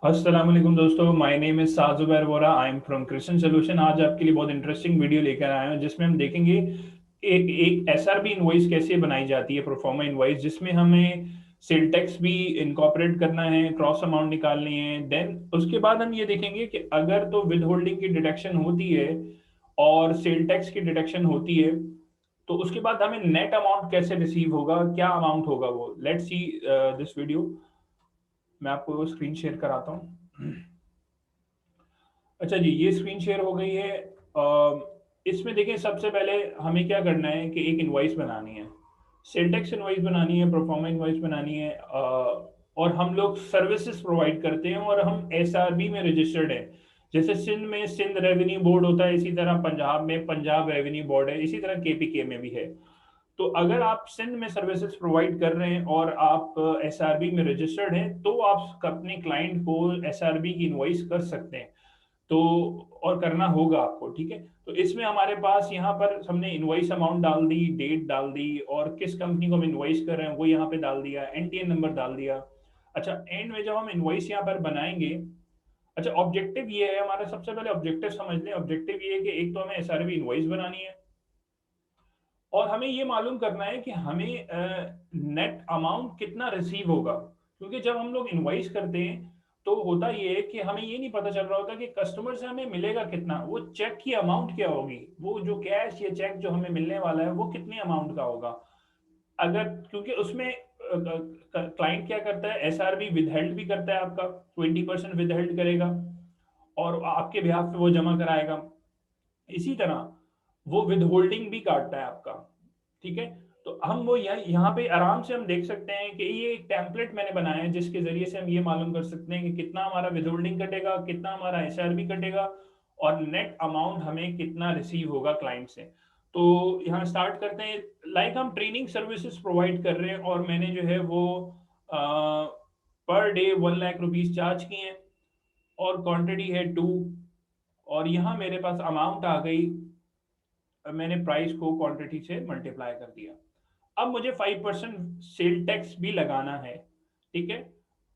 अस्सलाम वालेकुम दोस्तों, my name is Saad Zubair Vora. I am from Christian solution. आज आपके लिए बहुत इंटरेस्टिंग वीडियो लेकर आया हूं जिसमें हम देखेंगे एक एसआरबी इनवॉइस कैसे बनाई जाती है, प्रोफार्मा इनवॉइस, जिसमें हमें सेल टैक्स भी इनकॉर्पोरेट करना है, क्रॉस अमाउंट निकालनी है। देन उसके बाद हम ये देखेंगे कि अगर तो विद होल्डिंग की डिडक्शन होती है और सेल टैक्स की डिडक्शन होती है तो उसके बाद हमें नेट अमाउंट कैसे रिसीव होगा, क्या अमाउंट होगा वो। Let's see this video. मैं आपको स्क्रीन शेयर कराता हूँ। अच्छा जी, ये स्क्रीन शेयर हो गई है। इसमें देखिए, सबसे पहले हमें क्या करना है कि एक इनवॉइस बनानी है, सेल्टेक्स इनवॉइस बनानी है, प्रोफार्मा इनवॉइस बनानी है। और हम लोग सर्विसेज प्रोवाइड करते हैं और हम एसआरबी में रजिस्टर्ड है। जैसे सिंध में सिंध रेवेन्यू बोर्ड होता है, इसी तरह पंजाब में पंजाब रेवेन्यू बोर्ड है, इसी तरह केपीके में भी है। तो अगर आप सिंध में सर्विसेज प्रोवाइड कर रहे हैं और आप एसआरबी में रजिस्टर्ड हैं तो आप अपने क्लाइंट को एसआरबी की इनवॉइस कर सकते हैं। तो और करना होगा आपको, ठीक है। तो इसमें हमारे पास यहाँ पर हमने इनवॉइस अमाउंट डाल दी, डेट डाल दी, और किस कंपनी को हम इनवॉइस कर रहे हैं वो यहाँ पे डाल दिया, एनटीएन नंबर डाल दिया। अच्छा, एंड में जब हम इनवॉइस यहाँ पर बनाएंगे, अच्छा ऑब्जेक्टिव ये है हमारा, सबसे पहले ऑब्जेक्टिव समझ लें। ऑब्जेक्टिव ये है कि एक तो हमें एसआरबी इनवॉइस बनानी है और हमें ये मालूम करना है कि हमें नेट अमाउंट कितना रिसीव होगा। क्योंकि जब हम लोग इनवॉइस करते हैं तो होता ये है कि हमें ये नहीं पता चल रहा होता कि कस्टमर से हमें मिलेगा कितना, वो चेक की अमाउंट क्या होगी, वो जो कैश या चेक जो हमें मिलने वाला है वो कितने अमाउंट का होगा। अगर क्योंकि उसमें क्लाइंट क्या करता है, एसआरबी विदहेल्ड भी करता है, आपका 20% विदहेल्ड करेगा और आपके बिहाफ पे वो जमा कराएगा। इसी तरह वो विद होल्डिंग भी काटता है आपका, ठीक है। तो हम वो यहाँ पे आराम से हम देख सकते हैं कि ये एक टेम्पलेट मैंने बनाया है जिसके जरिए से हम ये मालूम कर सकते हैं कि कितना हमारा विद होल्डिंग कटेगा, कितना हमारा एसआरबी कटेगा, और नेट अमाउंट हमें कितना रिसीव होगा क्लाइंट से। तो यहाँ स्टार्ट करते हैं। लाइक हम ट्रेनिंग सर्विसेज प्रोवाइड कर रहे हैं और मैंने जो है वो per day 1 lakh rupees charge किए हैं और क्वांटिटी है 2। और यहाँ मेरे पास अमाउंट आ गई, मैंने प्राइस को क्वांटिटी से मल्टीप्लाई कर दिया। अब मुझे 5% सेल टैक्स भी लगाना है, ठीक है।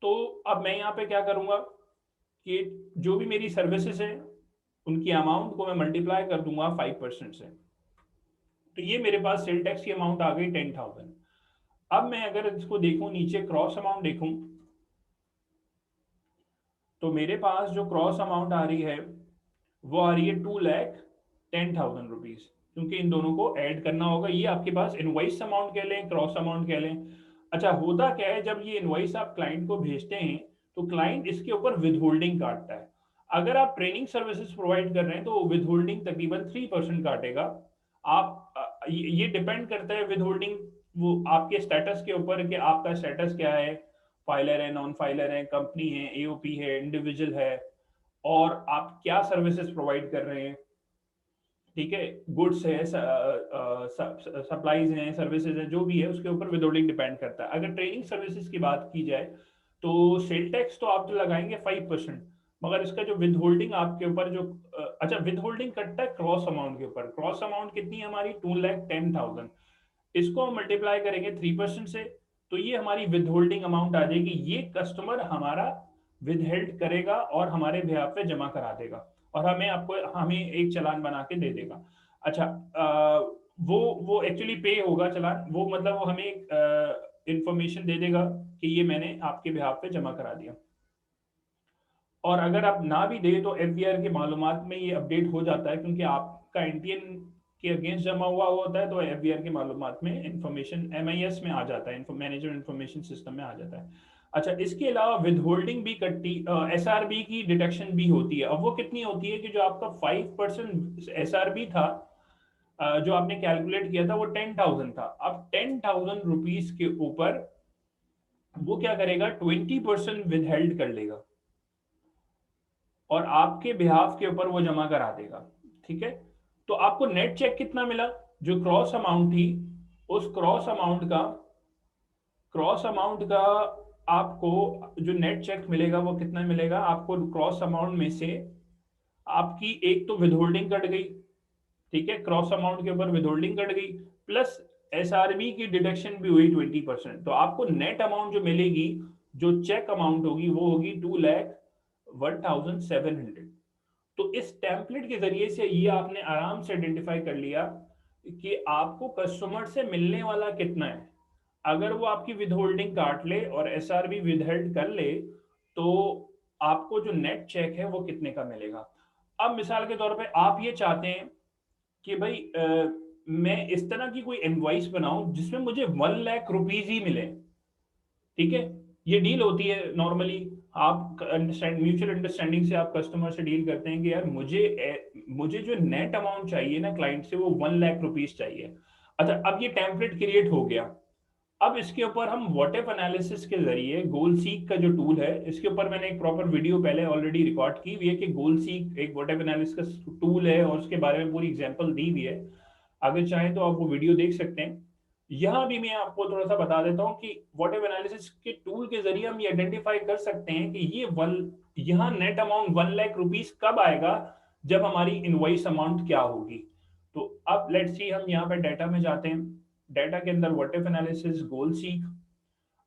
तो अब मैं यहाँ पे क्या करूंगा कि जो भी मेरी सर्विसेज है उनकी अमाउंट को मैं मल्टीप्लाई कर दूंगा 5% से। तो ये मेरे पास सेल टैक्स की अमाउंट आ गई 10,000। अब मैं अगर इसको देखूं, नीचे क्रॉस अमाउंट देखूं, तो मेरे पास जो क्रॉस अमाउंट आ रही है वो आ रही है 2,10,000 रुपीज, क्योंकि इन दोनों को ऐड करना होगा। ये आपके पास इनवॉइस अमाउंट कह लें, क्रॉस अमाउंट कह लें। अच्छा, होता क्या है, जब ये इनवॉइस आप क्लाइंट को भेजते हैं तो क्लाइंट इसके ऊपर विद होल्डिंग काटता है। अगर आप ट्रेनिंग सर्विसेज प्रोवाइड कर रहे हैं तो विद होल्डिंग तकरीबन 3% काटेगा। आप ये डिपेंड करता है विद होल्डिंग वो आपके स्टेटस के ऊपर कि आपका स्टेटस क्या है, फाइलर है, नॉन फाइलर है, कंपनी है, एओपी है, इंडिविजुअल है, और आप क्या सर्विसेज प्रोवाइड कर रहे हैं, ठीक है। गुड्स है, सप्लाईज हैं, सर्विसेज हैं, जो भी है उसके ऊपर विदहोल्डिंग डिपेंड करता है। अगर ट्रेनिंग सर्विसेज की बात की जाए तो सेल टैक्स तो आप तो लगाएंगे 5%, मगर इसका जो विद होल्डिंग आपके ऊपर जो अच्छा विद होल्डिंग कटता है क्रॉस अमाउंट के ऊपर। क्रॉस अमाउंट कितनी है हमारी, 2,10,000। इसको हम मल्टीप्लाई करेंगे 3% से, तो ये हमारी विद होल्डिंग अमाउंट आ जाएगी। ये कस्टमर हमारा विद हेल्ड करेगा और हमारे बिहाफ पे जमा करा देगा और हमें एक चालान बना के दे देगा। अच्छा, वो एक्चुअली पे होगा चालान, वो मतलब वो हमें इंफॉर्मेशन दे देगा कि ये मैंने आपके बिहाफ पे जमा करा दिया। और अगर आप ना भी दे तो एफबीआर के मालूमात में ये अपडेट हो जाता है, क्योंकि आपका एनटीएन के अगेंस्ट जमा हुआ होता है तो एफबीआर के मालूमात में इंफॉर्मेशन एमआईएस में आ जाता है, मैनेजर इंफॉर्मेशन सिस्टम में आ जाता है। अच्छा, इसके अलावा विद होल्डिंग भी कटती, एसआरबी की डिडक्शन भी होती है। अब वो कितनी होती है कि जो आपका 5% एसआरबी था, जो आपने कैलकुलेट किया था वो 10,000 था। अब 10,000 रुपीज के ऊपर वो क्या करेगा, 20% विद हेल्ड कर लेगा और आपके बिहाफ के ऊपर वो जमा करा देगा, ठीक है। तो आपको नेट चेक कितना मिला, जो क्रॉस अमाउंट थी उस क्रॉस अमाउंट का आपको जो नेट चेक मिलेगा वो कितना मिलेगा आपको। क्रॉस अमाउंट में से आपकी एक तो विदहोल्डिंग कट गई, ठीक है, क्रॉस अमाउंट के ऊपर विदहोल्डिंग कट गई, प्लस एसआरबी की डिडक्शन भी हुई 20%। तो आपको नेट अमाउंट जो मिलेगी, जो चेक अमाउंट होगी वो होगी 2,10,000। 1700। तो इस टेम्पलेट के जरिए से ये आपने आराम से आइडेंटिफाई कर लिया कि आपको कस्टमर से मिलने वाला कितना है। अगर वो आपकी विद होल्डिंग काट ले और एसआरबी विदहेल्ड कर ले, तो आपको जो नेट चेक है वो कितने का मिलेगा। अब मिसाल के तौर पे आप ये चाहते हैं कि भाई मैं इस तरह की कोई इनवॉइस बनाऊं जिसमें मुझे 1 लाख रुपीज ही मिले। ठीक है, ये डील होती है नॉर्मली। आप अंडरस्टैंड म्यूचुअल अंडरस्टैंडिंग से आप कस्टमर से डील करते हैं कि यार मुझे जो नेट अमाउंट चाहिए ना क्लाइंट से वो 1 लाख रुपीज चाहिए। अच्छा, अब ये टेम्पलेट क्रिएट हो गया। अब इसके ऊपर हम व्हाट इफ एनालिसिस के जरिए गोल सीक का जो टूल है, इसके ऊपर मैंने एक प्रॉपर वीडियो पहले ऑलरेडी रिकॉर्ड की हुई है कि गोल सीक एक व्हाट इफ एनालिसिस का टूल है और उसके बारे में पूरी एग्जांपल दी हुई है। अगर चाहें तो आप वो वीडियो देख सकते हैं। यहाँ भी मैं आपको थोड़ा सा बता देता हूँ कि व्हाट इफ एनालिसिस के टूल के जरिए हम ये आइडेंटिफाई कर सकते हैं कि ये वन यहाँ नेट अमाउंट 1 लाख रुपीज कब आएगा, जब हमारी इनवॉइस अमाउंट क्या होगी। तो अब लेट्स सी, हम यहाँ पे डाटा में जाते हैं। डाटा के अंदर what if analysis goal seek.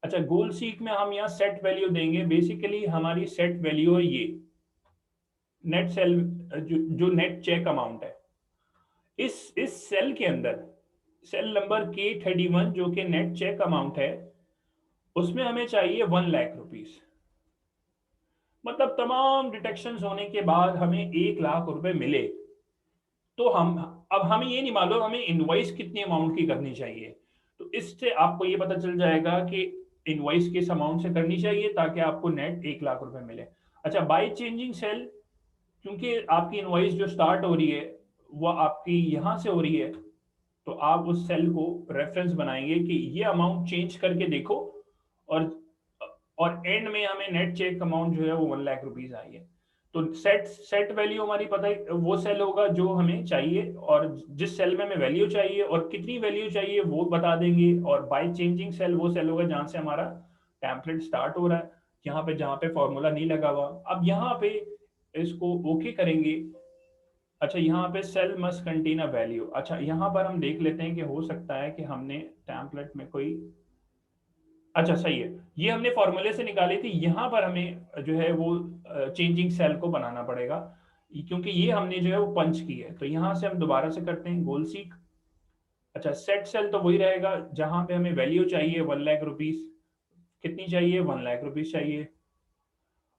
अच्छा, गोल सीक में हम यहाँ सेट वैल्यू देंगे। बेसिकली हमारी सेट वैल्यू है ये नेट सेल, जो नेट चेक अमाउंट है। इस सेल के अंदर सेल नंबर K31 जो कि नेट चेक अमाउंट है, उसमें हमें चाहिए 1 लाख रुपीज। मतलब तमाम डिटेक्शन होने के बाद हमें 1 लाख रुपए मिले। तो हम अब हमें ये नहीं मालूम हमें इनवॉइस कितनी अमाउंट की करनी चाहिए। तो इससे आपको ये पता चल जाएगा कि इनवॉइस किस अमाउंट से करनी चाहिए ताकि आपको नेट 1 लाख रुपए मिले। अच्छा, बाय चेंजिंग सेल, क्योंकि आपकी इनवॉइस जो स्टार्ट हो रही है वो आपकी यहाँ से हो रही है, तो आप उस सेल को रेफरेंस बनाएंगे कि ये अमाउंट चेंज करके देखो, और एंड में हमें नेट चेक अमाउंट जो है वो 1 लाख रुपीज आई है। तो सेट सेट वैल्यू हमारी पता है, वो सेल होगा जो हमें चाहिए, और जिस सेल में हमें वैल्यू चाहिए और कितनी वैल्यू चाहिए वो बता देंगे। और बाय चेंजिंग सेल वो सेल होगा जहां से हमारा टेम्पलेट स्टार्ट हो रहा है, यहाँ पे जहाँ पे फॉर्मूला नहीं लगा हुआ। अब यहाँ पे इसको ओके करेंगे। अच्छा, यहाँ पे cell must contain a value. अच्छा, यहाँ पर हम देख लेते हैं कि हो सकता है कि हमने टेम्पलेट में कोई, अच्छा सही है, ये हमने फॉर्मूले से निकाली थी। यहाँ पर हमें जो है वो चेंजिंग सेल को बनाना पड़ेगा, क्योंकि ये हमने जो है वो पंच की है। तो यहाँ से हम दोबारा से करते हैं गोल सीक। अच्छा, सेट सेल तो वही रहेगा जहां पे हमें वैल्यू चाहिए 1 लाख रुपीज। कितनी चाहिए? 1 लाख रुपीज चाहिए।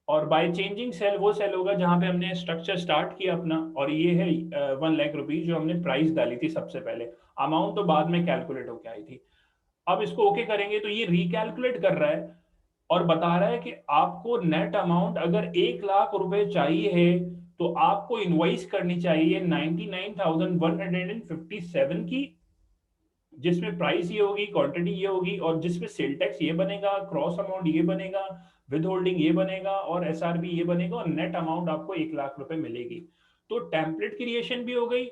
और बाय चेंजिंग सेल वो सेल होगा जहां पे हमने स्ट्रक्चर स्टार्ट किया अपना, और ये है 1 लाख रुपीज जो हमने प्राइस डाली थी सबसे पहले। अमाउंट तो बाद में कैलकुलेट होकर आई थी। अब इसको ओके करेंगे तो ये रिकैलकुलेट कर रहा है और बता रहा है कि आपको नेट अमाउंट अगर 1 लाख रुपए चाहिए है तो आपको इनवॉइस करनी चाहिए 99,157 की, जिसमें प्राइस ये होगी, क्वांटिटी ये होगी, और जिसमें सेल टैक्स ये बनेगा, क्रॉस अमाउंट ये बनेगा, विद होल्डिंग ये बनेगा, और एसआरबी ये बनेगा, और नेट अमाउंट आपको 1 लाख रुपए मिलेगी। तो टेम्पलेट क्रिएशन भी हो गई,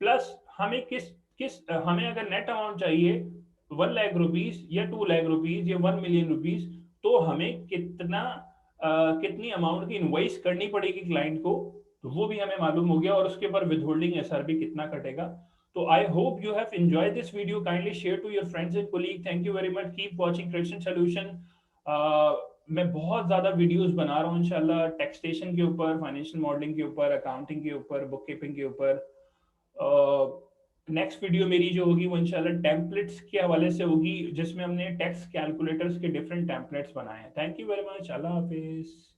प्लस हमें किस किस हमें अगर नेट अमाउंट चाहिए 1 लाख रुपीज या 2 लाख रुपीज या 1 मिलियन रुपीज, तो हमें कितनी अमाउंट की इनवॉइस करनी पड़ेगी क्लाइंट को, तो वो भी हमें मालूम हो गया, और उसके ऊपर विद होल्डिंग एसआरबी कितना कटेगा। So I hope you have enjoyed this video. Kindly share to your friends and colleagues. Thank you very much. Keep watching Christian Solution. मैं बहुत ज़्यादा वीडियोस बना रहा हूँ इंशाल्लाह, टैक्सेशन के ऊपर, फाइनेंशियल मॉडलिंग के ऊपर, अकाउंटिंग के ऊपर, बुक कीपिंग के ऊपर। नेक्स्ट वीडियो मेरी जो होगी वो इंशाल्लाह टेम्पलेट्स के हवाले से होगी, जिसमें हमने टैक्स कैलकुलेटर्स के डिफरेंट टेम्पलेट्स बनाए हैं। Thank you very much. अल्लाह हाफिज़।